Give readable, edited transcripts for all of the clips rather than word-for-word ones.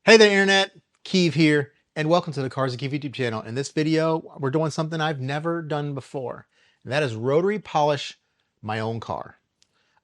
Hey there, Internet. Keav here, and welcome to the Cars and Keav YouTube channel. In this video, we're doing something I've never done before, and that is rotary polish my own car.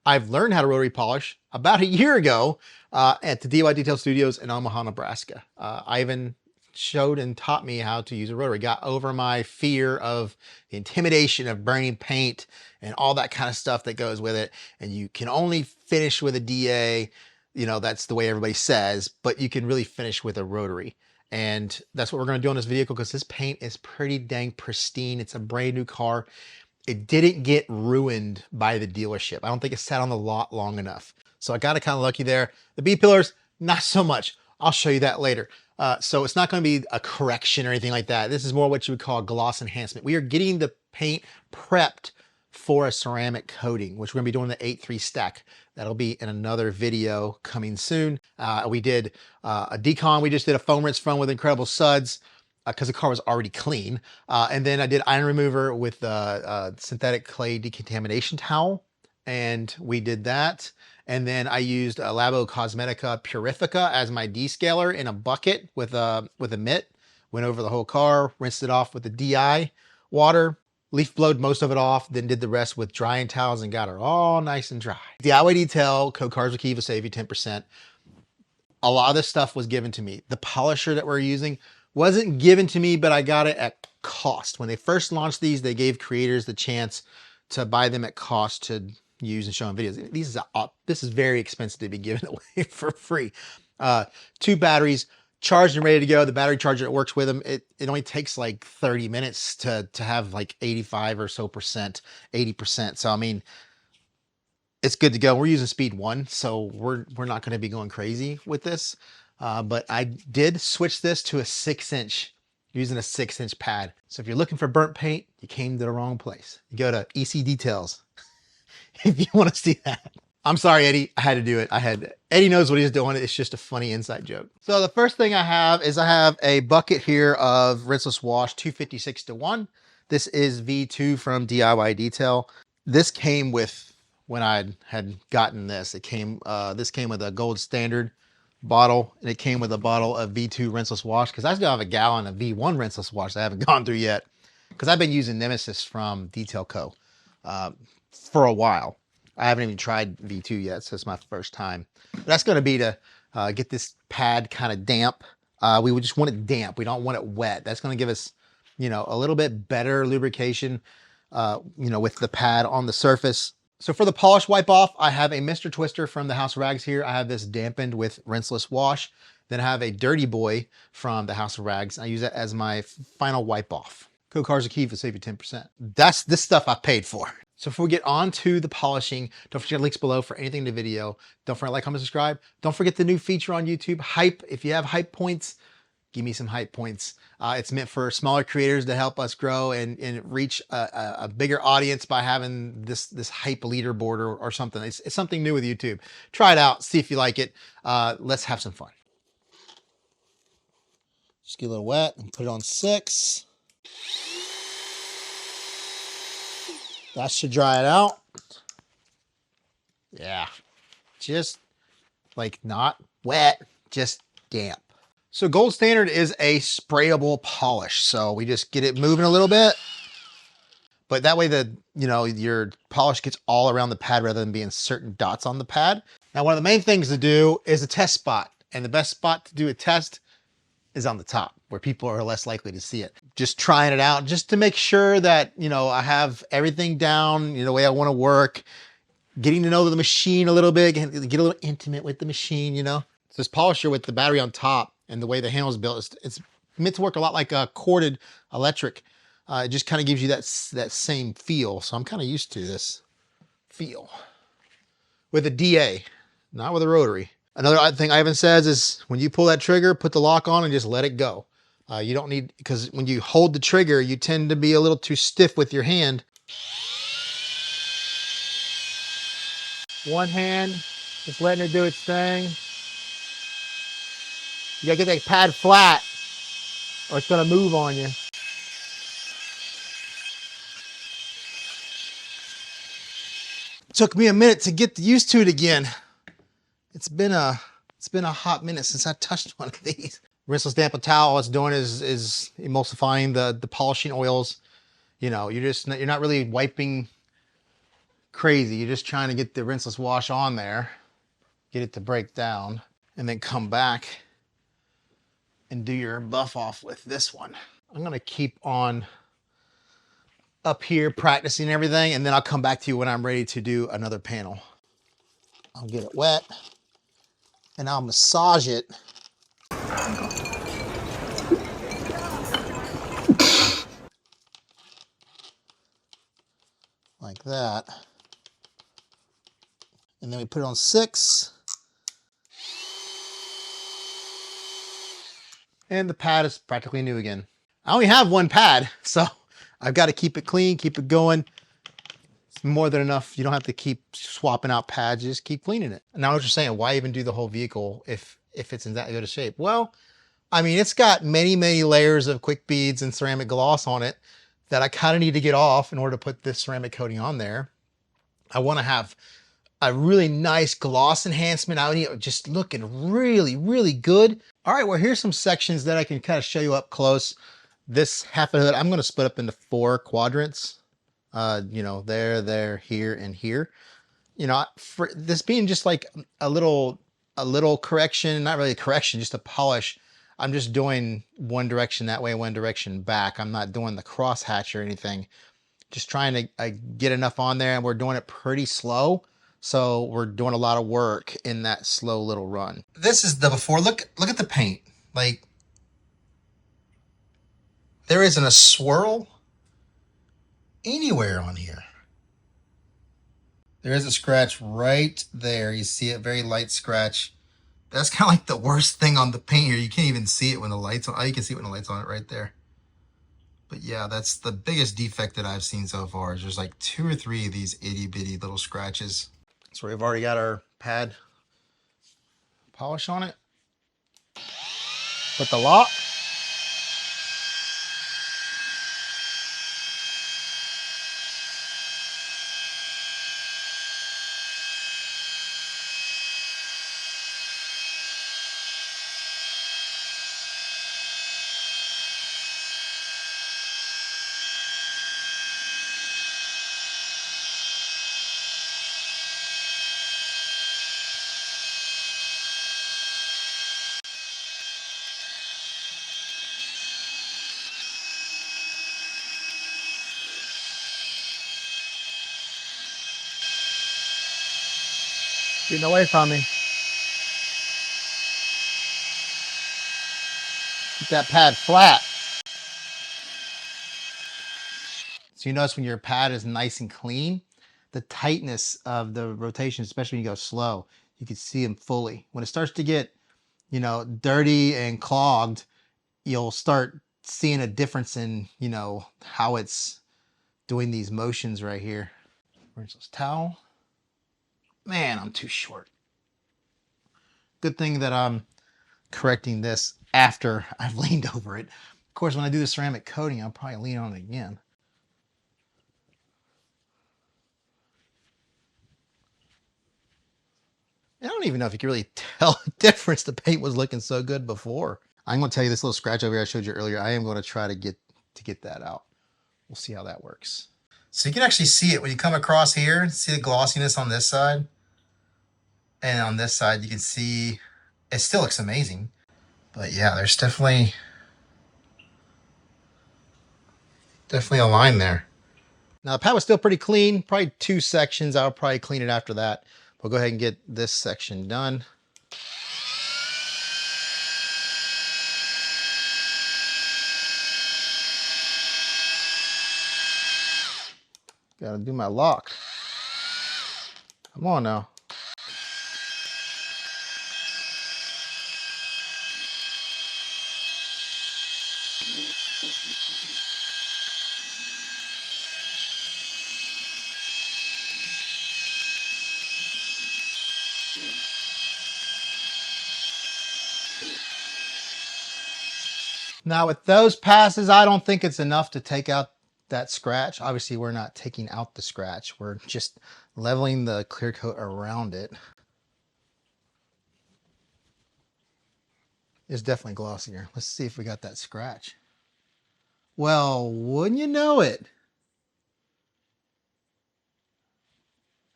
I've learned how to rotary polish about a year ago at the DIY Detail Studios in Omaha, Nebraska. Ivan showed and taught me how to use a rotary. Got over my fear of the intimidation of burning paint and all that kind of stuff that goes with it. And you can only finish with a DA. You know, that's the way everybody says, but you can really finish with a rotary. And that's what we're going to do on this vehicle because this paint is pretty dang pristine. It's a brand new car. It didn't get ruined by the dealership. I don't think it sat on the lot long enough. So I got it kind of lucky there. The B-pillars, not so much. I'll show you that later. So it's not going to be a correction or anything like that. This is more what you would call gloss enhancement. We are getting the paint prepped for a ceramic coating, which we're gonna be doing the 8-3 stack. That'll be in another video coming soon. We did a decon. We just did a foam rinse front with incredible suds because the car was already clean. And then I did iron remover with synthetic clay decontamination towel. And we did that. And then I used a Labo Cosmetica Purifica as my descaler in a bucket with a mitt. Went over the whole car, rinsed it off with the DI water. Leaf blowed most of it off, then did the rest with drying towels and got her all nice and dry. DIY Detail, code Cars with Keav will save you 10%. A lot of this stuff was given to me. The polisher that we're using wasn't given to me, but I got it at cost. When they first launched these, they gave creators the chance to buy them at cost to use and show in videos. This is very expensive to be given away for free. 2 batteries, charged and ready to go. The battery charger that works with them, it only takes like 30 minutes to have like 85 or so percent, 80%. So I mean, it's good to go. We're using speed 1, so we're not going to be going crazy with this. But I did switch this to a 6-inch, using a 6-inch pad. So if you're looking for burnt paint, you came to the wrong place. You go to EC Details if you want to see that. I'm sorry, Eddie. I had to do it. Eddie knows what he's doing. It's just a funny inside joke. So the first thing I have is I have a bucket here of rinseless wash 256-1. This is V2 from DIY Detail. This came with, when I had gotten this, this came with a gold standard bottle, and it came with a bottle of V2 rinseless wash because I still have a gallon of V1 rinseless wash that I haven't gone through yet because I've been using Nemesis from Detail Co. For a while. I haven't even tried V2 yet, so it's my first time. But that's going to be to get this pad kind of damp. We would just want it damp. We don't want it wet. That's going to give us, you know, a little bit better lubrication, you know, with the pad on the surface. So for the polish wipe off, I have a Mr. Twister from the House of Rags here. I have this dampened with rinseless wash. Then I have a Dirty Boy from the House of Rags. I use that as my final wipe off. Code Cars with Keav will save you 10%. That's this stuff I paid for. So before we get on to the polishing, don't forget links below for anything in the video. Don't forget to like, comment, subscribe. Don't forget the new feature on YouTube, Hype. If you have hype points, give me some hype points. It's meant for smaller creators to help us grow and reach a bigger audience by having this hype leaderboard or something. It's something new with YouTube. Try it out, see if you like it. Let's have some fun. Just get a little wet and put it on 6. That should dry it out. Yeah, just like not wet, just damp. So gold standard is a sprayable polish. So we just get it moving a little bit, but that way your polish gets all around the pad rather than being certain dots on the pad. Now, one of the main things to do is a test spot, and the best spot to do a test is on the top where people are less likely to see it. Just trying it out just to make sure that, you know, I have everything down, you know, the way I want to work, getting to know the machine a little bit, get a little intimate with the machine, you know. So this polisher with the battery on top and the way the handle is built, it's meant to work a lot like a corded electric. It just kind of gives you that same feel. So I'm kind of used to this feel with a DA, not with a rotary. Another thing Ivan says is when you pull that trigger, put the lock on and just let it go. You don't need, because when you hold the trigger, you tend to be a little too stiff with your hand. One hand, just letting it do its thing. You gotta get that pad flat or it's gonna move on you. It took me a minute to get used to it again. It's been a It's been a hot minute since I touched one of these. Rinseless damp with towel, all it's doing is emulsifying the polishing oils. You know, you're not really wiping crazy. You're just trying to get the rinseless wash on there, get it to break down, and then come back and do your buff off with this one. I'm gonna keep on up here practicing everything, and then I'll come back to you when I'm ready to do another panel. I'll get it wet and I'll massage it. Like that. And then we put it on 6. And the pad is practically new again. I only have one pad, so I've got to keep it clean, keep it going. It's more than enough. You don't have to keep swapping out pads, just keep cleaning it. Now what you're saying, why even do the whole vehicle if it's in that good a shape? Well, I mean, it's got many, many layers of quick beads and ceramic gloss on it that I kind of need to get off in order to put this ceramic coating on there. I want to have a really nice gloss enhancement. I need it just looking really, really good. All right, well, here's some sections that I can kind of show you up close. This half a hood, I'm going to split up into 4 quadrants. You know, there, here, and here. You know, for this being just like a little correction, not really a correction, just a polish. I'm just doing one direction that way, one direction back. I'm not doing the cross hatch or anything. Just trying to get enough on there, and we're doing it pretty slow. So we're doing a lot of work in that slow little run. This is the before. Look at the paint. Like, there isn't a swirl anywhere on here. There is a scratch right there. You see it, very light scratch. That's kind of like the worst thing on the paint here. You can't even see it when the light's on. Oh, you can see it when the light's on it right there. But yeah, that's the biggest defect that I've seen so far. Is there's like 2 or 3 of these itty bitty little scratches. So we've already got our pad polish on it. Put the lock. Getting away from me. Keep that pad flat. So you notice when your pad is nice and clean, the tightness of the rotation, especially when you go slow, you can see them fully. When it starts to get, you know, dirty and clogged, you'll start seeing a difference in, you know, how it's doing these motions right here. Where's this towel? Man, I'm too short. Good thing that I'm correcting this after I've leaned over it. Of course, when I do the ceramic coating, I'll probably lean on it again. I don't even know if you can really tell the difference. The paint was looking so good before. I'm going to tell you this little scratch over here I showed you earlier. I am going to try to get that out. We'll see how that works. So you can actually see it when you come across here. See the glossiness on this side? And on this side, you can see it still looks amazing. But yeah, there's definitely a line there. Now the pad was still pretty clean, probably 2 sections. I'll probably clean it after that. We'll go ahead and get this section done. Gotta do my lock. Come on now. Now with those passes, I don't think it's enough to take out that scratch. Obviously, we're not taking out the scratch. We're just leveling the clear coat around it. It's definitely glossier. Let's see if we got that scratch. Well, wouldn't you know it?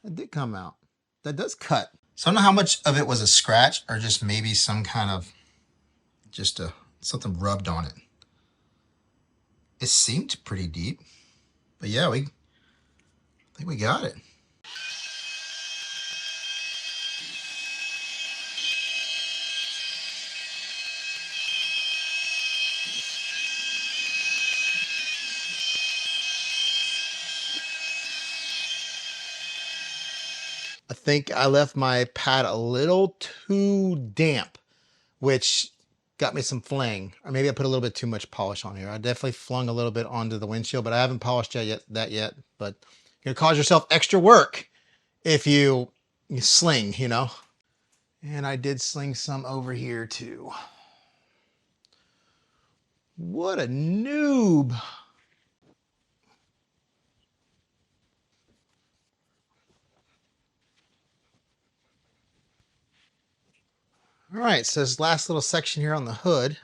It did come out. That does cut. So I don't know how much of it was a scratch or just maybe some kind of something rubbed on it. It seemed pretty deep, but yeah, I think we got it. I think I left my pad a little too damp, which got me some fling. Or maybe I put a little bit too much polish on here. I definitely flung a little bit onto the windshield, but I haven't polished that yet. But you're gonna cause yourself extra work if you sling, you know. And I did sling some over here too. What a noob. All right, so this last little section here on the hood.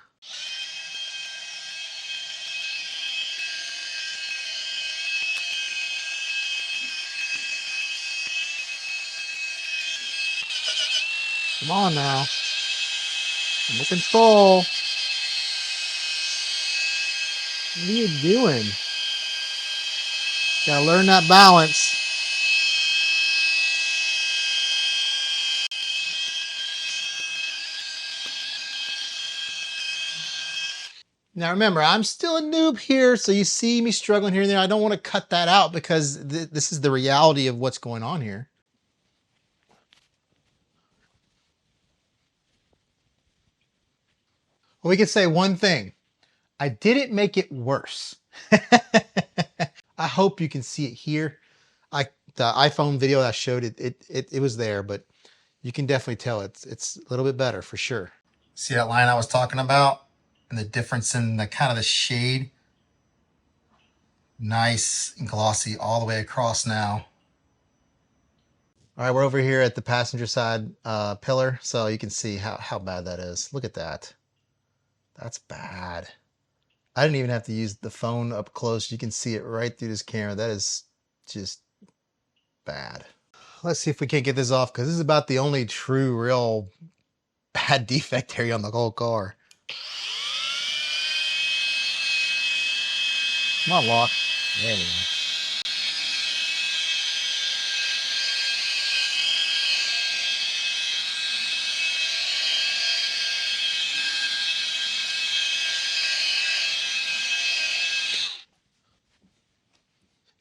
Come on now. I'm in control. What are you doing? Gotta learn that balance. Now remember, I'm still a noob here, so you see me struggling here and there. I don't want to cut that out because this is the reality of what's going on here. Well, we can say one thing. I didn't make it worse. I hope you can see it here. The iPhone video I showed it was there, but you can definitely tell it's a little bit better for sure. See that line I was talking about and the difference in the kind of the shade? Nice and glossy all the way across now. All right, we're over here at the passenger side pillar, so you can see how bad that is. Look at that. That's bad. I didn't even have to use the phone up close. You can see it right through this camera. That is just bad. Let's see if we can't get this off because this is about the only true, real bad defect area on the whole car. Come on, lock. There we go.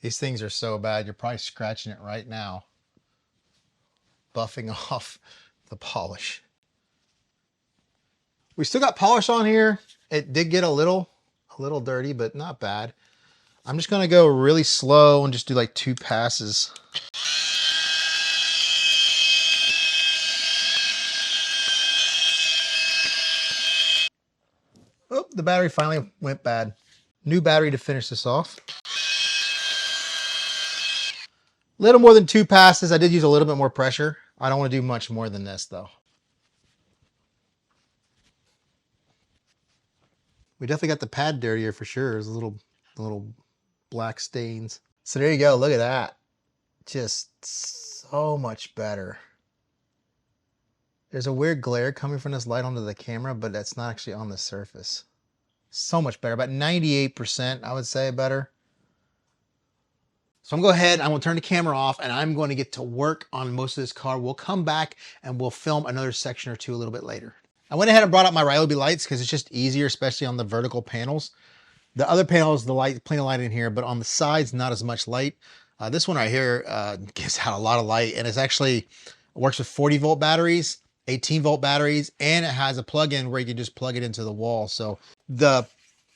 These things are so bad, you're probably scratching it right now. Buffing off the polish. We still got polish on here. It did get a little dirty, but not bad. I'm just gonna go really slow and just do like 2 passes. Oh, the battery finally went bad. New battery to finish this off. Little more than 2 passes. I did use a little bit more pressure. I don't want to do much more than this though. We definitely got the pad dirtier for sure. There's little black stains. So there you go. Look at that. Just so much better. There's a weird glare coming from this light onto the camera, but that's not actually on the surface. So much better. About 98%, I would say, better. So I'm going to go ahead, I'm going to turn the camera off, and I'm going to get to work on most of this car. We'll come back and we'll film another section or two a little bit later. I went ahead and brought up my Ryobi lights because it's just easier, especially on the vertical panels. The other panels, the light, plenty of light in here, but on the sides, not as much light. This one right here gives out a lot of light, and it's actually works with 40 volt batteries, 18 volt batteries, and it has a plug-in where you can just plug it into the wall. So the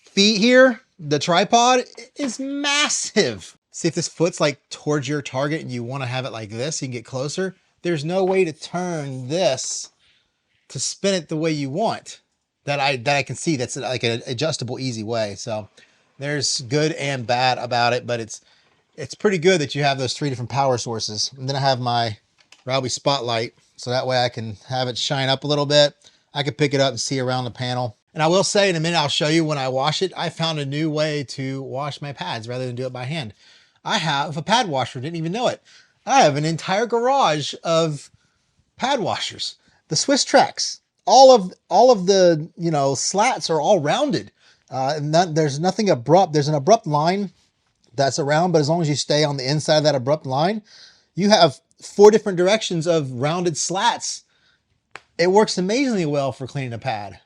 feet here, the tripod is massive. See if this foot's like towards your target and you want to have it like this, you can get closer. There's no way to turn this to spin it the way you want that I can see. That's like an adjustable, easy way. So there's good and bad about it, but it's pretty good that you have those 3 different power sources. And then I have my Ryobi spotlight, so that way I can have it shine up a little bit. I could pick it up and see around the panel. And I will say in a minute, I'll show you when I wash it, I found a new way to wash my pads rather than do it by hand. I have a pad washer, didn't even know it. I have an entire garage of pad washers. The Swiss Tracks, all of the, you know, slats are all rounded. There's nothing abrupt. There's an abrupt line that's around, but as long as you stay on the inside of that abrupt line, you have 4 different directions of rounded slats. It works amazingly well for cleaning a pad.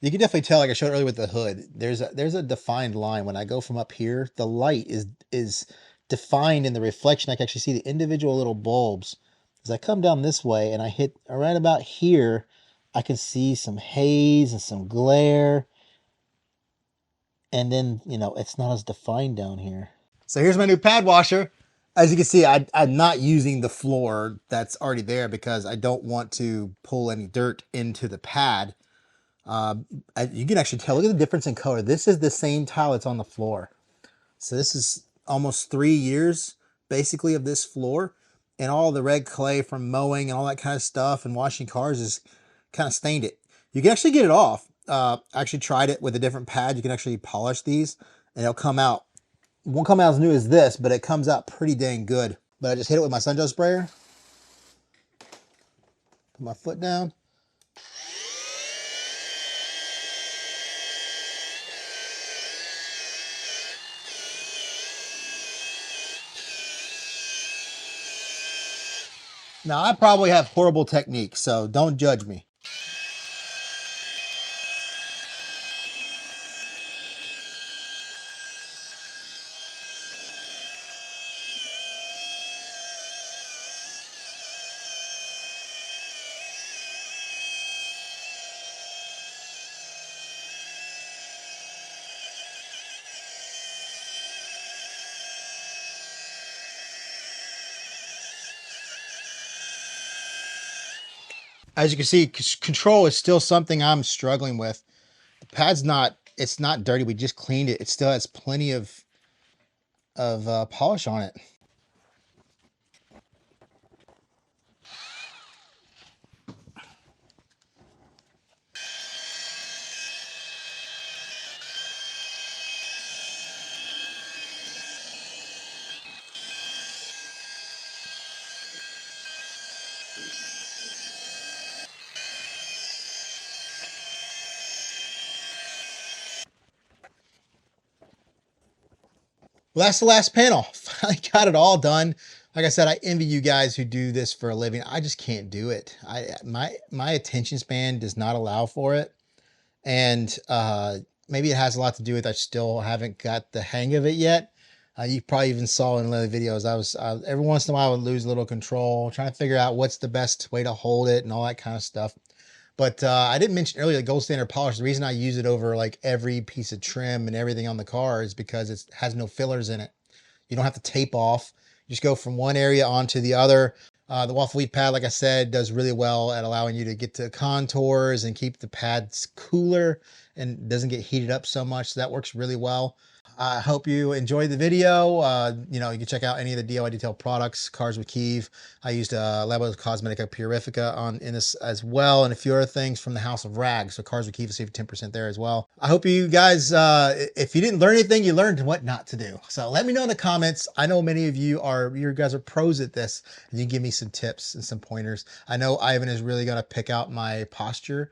You can definitely tell, like I showed earlier with the hood, there's a defined line. When I go from up here, the light is defined in the reflection. I can actually see the individual little bulbs. As I come down this way and I hit right about here, I can see some haze and some glare. And then, you know, it's not as defined down here. So here's my new pad washer. As you can see, I'm not using the floor that's already there because I don't want to pull any dirt into the pad. You can actually tell, look at the difference in color. This is the same tile that's on the floor. So this is almost 3 years basically of this floor, and all the red clay from mowing and all that kind of stuff and washing cars has kind of stained it. You can actually get it off. I actually tried it with a different pad. You can actually polish these and it'll come out. It won't come out as new as this, but it comes out pretty dang good. But I just hit it with my sun gel sprayer. Put my foot down. Now, I probably have horrible technique, so don't judge me. As you can see, control is still something I'm struggling with. The pad's it's not dirty. We just cleaned it. It still has plenty of polish on it. Well, that's the last panel. Finally got it all done. Like I said, I envy you guys who do this for a living. I just can't do it. My attention span does not allow for it. And maybe it has a lot to do with I still haven't got the hang of it yet. You probably even saw in the videos, I was every once in a while I would lose a little control, trying to figure out what's the best way to hold it and all that kind of stuff. But I didn't mention earlier the gold standard polish. The reason I use it over like every piece of trim and everything on the car is because it has no fillers in it. You don't have to tape off. You just go from one area onto the other. The waffle weave pad, like I said, does really well at allowing you to get to contours and keep the pads cooler and doesn't get heated up so much. So that works really well. I hope you enjoyed the video. You know, you can check out any of the DIY Detail products, Cars with Keav. I used Labo Cosmetica Purifica in this as well, and a few other things from the House of Rags. So Cars with Keav will save 10% there as well. I hope you guys, if you didn't learn anything, you learned what not to do. So let me know in the comments. I know many of you guys are pros at this, and you can give me some tips and some pointers. I know Ivan is really going to pick out my posture.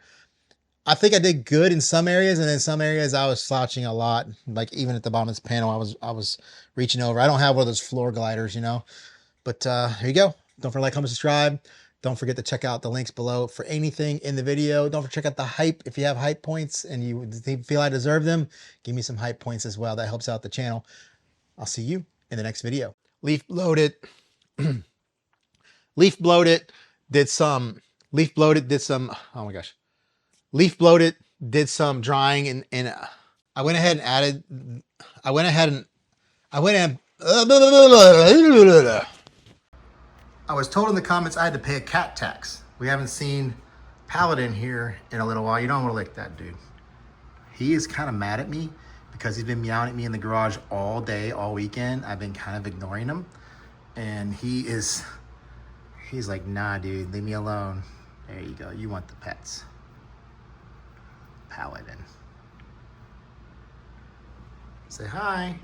I think I did good in some areas, and in some areas I was slouching a lot. Like even at the bottom of this panel, I was reaching over. I don't have one of those floor gliders, you know. But here you go. Don't forget to like, comment, subscribe. Don't forget to check out the links below for anything in the video. Don't forget to check out the hype. If you have hype points and you feel I deserve them, give me some hype points as well. That helps out the channel. I'll see you in the next video. Leaf blowed it. Leaf blowed it. Did some. Leaf blowed it. Did some. Oh my gosh. Leaf blowed it. Did some drying and I went ahead and added. I went and. I was told in the comments I had to pay a cat tax. We haven't seen Paladin here in a little while. You don't want to lick that dude. He is kind of mad at me because he's been meowing at me in the garage all day, all weekend. I've been kind of ignoring him. And he's like, nah, dude, leave me alone. There you go. You want the pets. Paladin. Say hi.